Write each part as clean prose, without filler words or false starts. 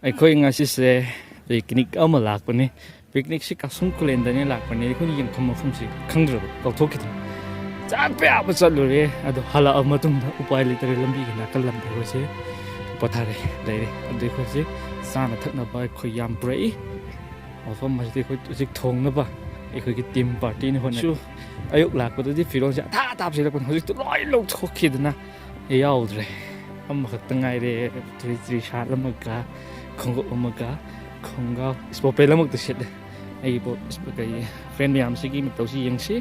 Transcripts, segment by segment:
ꯑꯩꯈꯣꯏ ꯉꯁꯤꯁꯦ ꯄꯤꯛꯅꯤꯛ ꯑꯃ ꯂꯥꯛꯄꯅꯤ ꯄꯤꯛꯅꯤꯛꯁꯤ ꯀꯥꯁꯨꯝ ꯈꯨꯂꯦꯟꯗꯅꯤ ꯂꯥꯛꯄꯅꯤ ꯑꯩꯈꯣꯏꯅ ꯌꯦꯡꯐꯝ ꯃꯐꯝꯁꯤ ꯈꯪꯗ꯭ꯔꯕ ꯀꯥꯎꯊꯣꯛꯈꯤꯗ꯭ꯔꯦ ꯆꯠꯄ ꯌꯥꯕ ꯆꯠꯂꯨꯔꯦ ꯑꯗꯣ ꯍꯜꯂꯛꯑ ꯃꯇꯨꯡꯗ ꯎꯄꯥꯏ ꯂꯩꯇ꯭ꯔꯦ ꯂꯝꯕꯤꯒꯤ ꯅꯥꯀꯜ ꯂꯝꯕꯤ ꯑꯩꯈꯣꯏꯁꯦ ꯄꯣꯊꯥꯔꯦ ꯂꯩꯔꯦ ꯑꯗꯨ ꯑꯩꯈꯣꯏꯁꯦ ꯆꯥꯅ ꯊꯛꯅꯕ ꯑꯩꯈꯣꯏ ꯌꯥꯝ ꯄꯨꯔꯛꯏ ꯃꯐꯝ ꯑꯁꯤꯗꯤ ꯑꯩꯈꯣꯏ ꯍꯧꯖꯤꯛ ꯊꯣꯡꯅꯕ ꯑꯩꯈꯣꯏꯒꯤ ꯇꯤꯝ ꯄꯥꯔꯇꯤꯅ ꯍꯣꯠꯅꯁꯨ ꯑꯌꯨꯛ ꯂꯥꯛꯄꯗꯗꯤ ꯐꯤꯔꯣꯜꯁꯦ ꯑꯊꯥ ꯑꯊꯥꯞꯁꯤꯜꯂꯛꯄꯅꯤ ꯍꯧꯖꯤꯛꯇꯤ ꯂꯣꯏ ꯂꯧꯊꯣꯛꯈꯤꯗꯅ ꯌꯥꯎꯗ꯭ꯔꯦ ꯑꯃꯈꯛꯇ ꯉꯥꯏꯔꯦ ꯇ꯭ꯔꯤ ꯁꯥꯠ ꯑꯃꯒ ꯈꯣꯡꯎꯞ ꯑꯃꯒ ꯈꯣꯡꯒ꯭ꯔꯥꯎ ꯏꯁꯄꯣꯄꯦꯜ ꯑꯃꯛꯇ ꯁꯦꯠꯂꯦ ꯑꯩꯒꯤ ꯀꯩ ꯐ꯭ꯔꯦꯟ ꯃꯌꯥꯝꯁꯤꯒꯤ ꯃꯇꯧꯁꯤ ꯌꯦꯡꯁꯤ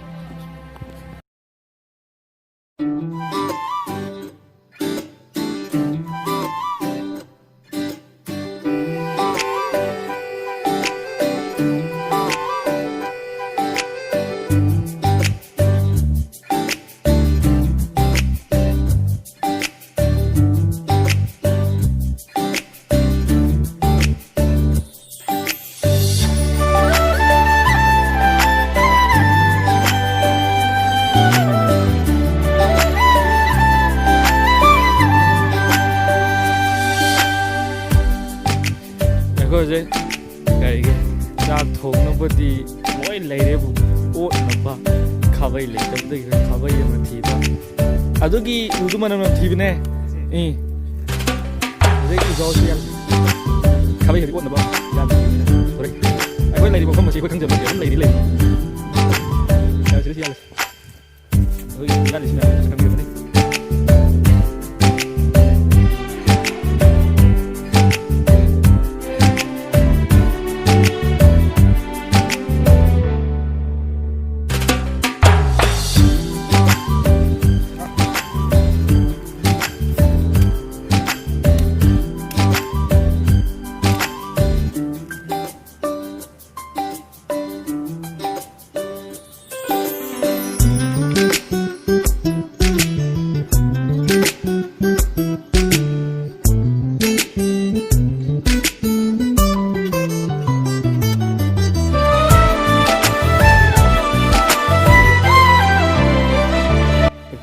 ꯑꯩꯈꯣꯏꯁꯦ ꯀꯔꯤꯒꯤ ꯆꯥꯛ ꯊꯣꯡꯅꯕꯗꯤ ꯂꯣꯏ ꯂꯩꯔꯦꯕꯨ ꯑꯣꯠꯅꯕ ꯈꯥꯕꯩ ꯂꯩꯇꯕꯗꯒꯤ ꯈꯥꯕꯩ ꯑꯃ ꯊꯤꯕ ꯑꯗꯨꯒꯤ ꯎꯗꯨ ꯃꯅꯝ ꯊꯤꯕꯅꯦ ꯍꯧꯖꯤꯛ ꯎꯖꯥꯎꯁꯤ ꯌꯥꯝ ꯈꯥꯕꯩ ꯈꯗꯤ ꯑꯣꯠꯅꯕ ꯌꯥꯝ ꯍꯣꯔꯦꯟ ꯑꯩꯈꯣꯏ ꯂꯩꯔꯤꯕ ꯃꯐꯝ ꯑꯁꯤ ꯑꯩꯈꯣꯏ ꯈꯪꯖꯕꯗꯤ ꯑꯗꯨꯝ ꯂꯩ ꯁꯤꯗ ꯌꯥꯜꯂꯁꯤ ꯑꯩꯈꯣꯏ ꯌꯥꯜꯂꯤꯁꯤꯅ ꯈꯪꯕꯤꯔꯕꯅꯤ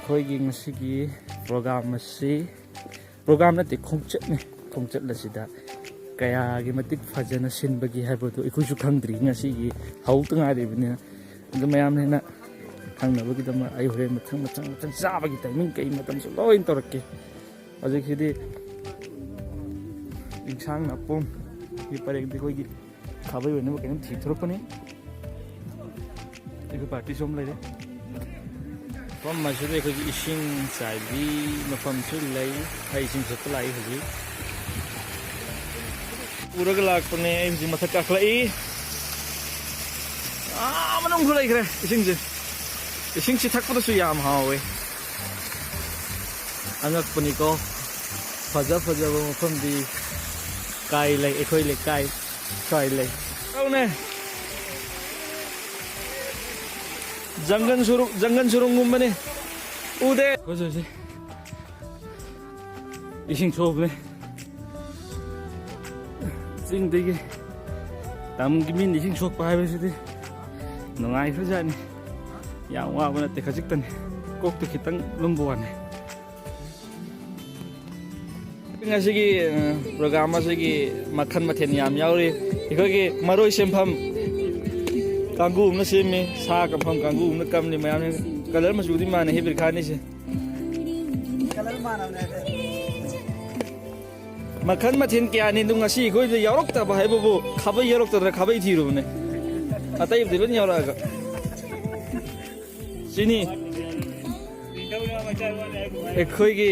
ꯑꯩꯈꯣꯏꯒꯤ ꯉꯁꯤꯒꯤ ꯄ꯭ꯔꯣꯒ꯭ꯔꯥꯝ ꯅꯠꯇꯦ ꯈꯣꯡꯆꯠꯅꯤ ꯈꯣꯡꯆꯠ ꯑꯁꯤꯗ ꯀꯌꯥꯒꯤ ꯃꯇꯤꯛ ꯐꯖꯅ ꯁꯤꯟꯕꯒꯦ ꯍꯥꯏꯕꯗꯨ ꯑꯩꯈꯣꯏꯁꯨ ꯈꯪꯗ꯭ꯔꯤ ꯉꯁꯤꯒꯤ ꯍꯧꯇ ꯉꯥꯏꯔꯤꯕꯅꯤꯅ ꯑꯗꯨ ꯃꯌꯥꯝꯅ ꯍꯦꯟꯅ ꯈꯪꯅꯕꯒꯤꯗꯃꯛ ꯑꯩ ꯍꯣꯔꯦꯟ ꯃꯊꯪ ꯆꯥꯕꯒꯤ ꯇꯥꯏꯃꯤꯡ ꯀꯩ ꯃꯇꯝꯁꯨ ꯂꯣꯏ ꯇꯧꯔꯛꯀꯦ ꯍꯧꯖꯤꯛꯁꯤꯗꯤ ꯏꯟꯁꯥꯡ ꯅꯥꯄꯣꯝꯒꯤ ꯄꯔꯦꯡꯗꯤ ꯑꯩꯈꯣꯏꯒꯤ ꯈꯥꯕꯩ ꯑꯣꯏꯅꯕ ꯀꯩꯅꯣꯝ ꯊꯤꯊꯣꯔꯛꯄꯅꯤ ꯑꯩꯈꯣꯏ ꯄꯥꯔꯇꯤꯁꯨ ꯑꯃ ꯂꯩꯔꯦ ꯃꯐꯝ ꯑꯁꯤꯗ ꯑꯩꯈꯣꯏꯒꯤ ꯏꯁꯤꯡ ꯆꯥꯏꯕꯤ ꯃꯐꯝꯁꯨ ꯂꯩ ꯑꯩ ꯏꯁꯤꯡ ꯁꯣꯛꯄ ꯂꯥꯛꯏ ꯍꯧꯖꯤꯛ ꯄꯨꯔꯒ ꯂꯥꯛꯄꯅꯦ ꯑꯩ ꯍꯧꯖꯤꯛ ꯃꯊꯛ ꯀꯥꯈꯠꯂꯛꯏ ꯃꯅꯨꯡꯁꯨ ꯂꯩꯈ꯭ꯔꯦ ꯏꯁꯤꯡꯁꯤ ꯊꯛꯄꯗꯁꯨ ꯌꯥꯝ ꯍꯥꯎꯋꯦ ꯑꯉꯛꯄꯅꯤꯀꯣ ꯐꯖꯕ ꯃꯐꯝꯗꯤ ꯀꯥꯏ ꯂꯩ ꯑꯩꯈꯣꯏ ꯂꯩꯀꯥꯏ ꯁ꯭ꯋꯥꯏ ꯂꯩ ꯇꯧꯅꯦ ꯖꯪꯒꯟ ꯁꯨꯔꯨꯡꯒꯨꯝꯕꯅꯤ ꯎꯗꯦ ꯍꯧꯖꯤꯛ 이싱 좋네. 찡되게 남기민 이싱 좋고 하면서도 농아이 흐자니 양화보나 때 가직더니 꼭도 기땅 lumbuane. ngasi기 program asigi makhan mathen yam yauri ikhogi maroi sempham kangu umna semi sa kampham kangu umna kamni mayam color masudi mane hebir khani se color mana ne makhan mathen kya ni dung asi khoi de yarok ta ba haibu khabai yarok ta khabai thiru ne atai dilon yaraga sini ekhoigi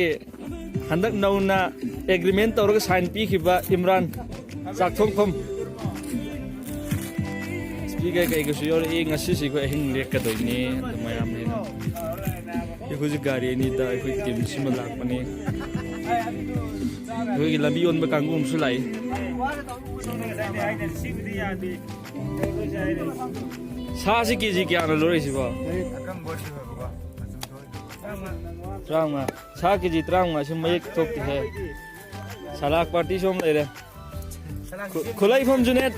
handak nauna agreement tawraga sign pikhiba Imran chakthongpham speaker kai ga suyor e ngasi si ko hing lek ka doini mayam ni ekhoji gari ni da ekhoi team sima lakpani ekhoi lambi on ba kangum su lai sa si kg kya na lori si ba Trama, sa kg trama si mayek thokti hai Salak party som le re. Khulai phom Junet.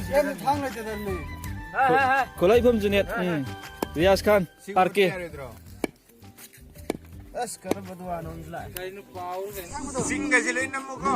Khulai phom Junet. Riyaz Khan parke. Singa sila yung namo ko.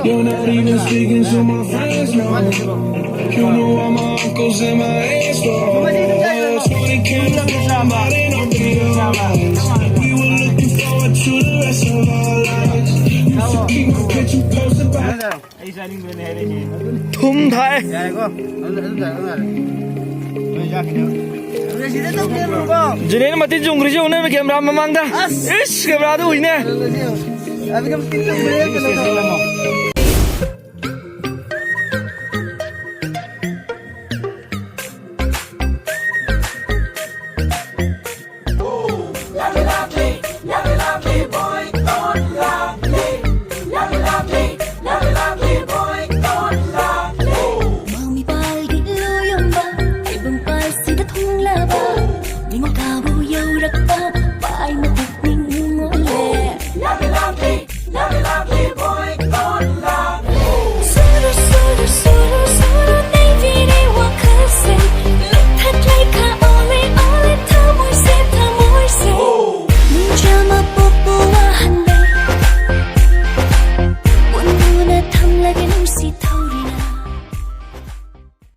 You're not even speaking to my friends now. You know all my uncles and my aunts for 20 cans of somebody don't realize we were looking forward to the rest of our lives. Used to keep my picture posted by Thum thai. Junet mati jung ri jung ne me camera mamang da. Ish camera tu ine.